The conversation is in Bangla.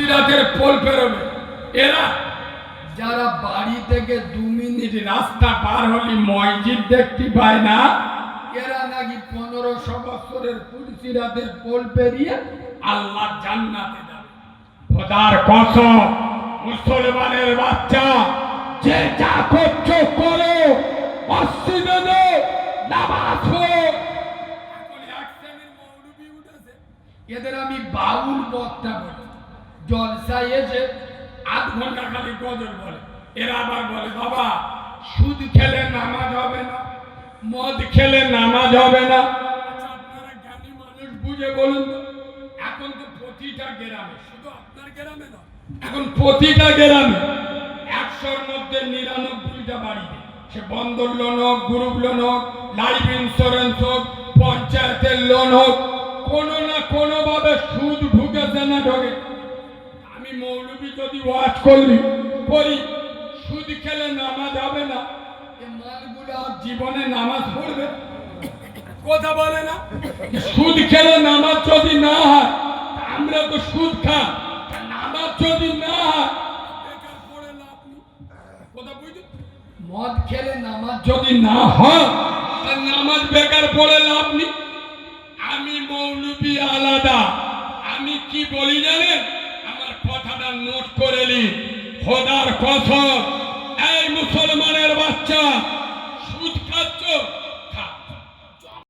সিরাতের পোল পেরোবে এরা, যারা বাড়ি থেকে 2 মিনিট রাস্তা পার হলে মসজিদ দেখতে পায় না, এরা নাকি 1500 বছরের পুলসিরাতের পোল পেরিয়ে আল্লাহ জান্নাতে যাবে। খোদার কসম, মুসলমানের বাচ্চা, যে যা করছো করো, মসজিদে নামাজ পড়ো। এখন এক শ্রেণীর মৌলবি উঠেছে, এদের আমি বাউল বক্তা বলি, জলসায় এসে 8 ঘন্টা খালি গজল বলে। এরা আবার বলে বাবা সুদ খেলে নামাজ হবে না, মদ খেলে নামাজ হবে না। আচ্ছা আপনারা জ্ঞানী মানুষ বুঝে বলুন তো, এখন তো প্রতিটা গ্রামে, শুধু আপনার গ্রামে না, এখন প্রতিটা গ্রামে 100-র মধ্যে 99টা বাড়িতে, সে বন্দর লোন হোক, গ্রুপ লোন হোক, লাইফ ইন্স্যুরেন্স হোক, পঞ্চায়েতের লোন হোক, কোনো না কোনো ভাবে সুদ ঢুকেছে না ঢোকে। আমি মৌলবি যদি ওয়াজ করি সুদ খেলে নামাজ হবে না, এই মালগুলো আর জীবনে নামাজ পড়বে? কথা বলে না, সুদ খেলে নামাজ যদি না হয়, আমরা তো সুদ খাই, নামাজ যদি না হয় বেকার পড়ে লাভ নেই। কথা বুঝলি? মদ খেলে নামাজ যদি না হয়, নামাজ বেকার পড়ে লাভ নেই। আমি মৌলবি আলাদা, আমি কি বলি জানেন? আমার কথাটা নোট করে নি। খোদার কসম, এই মুসলমানের বাচ্চা,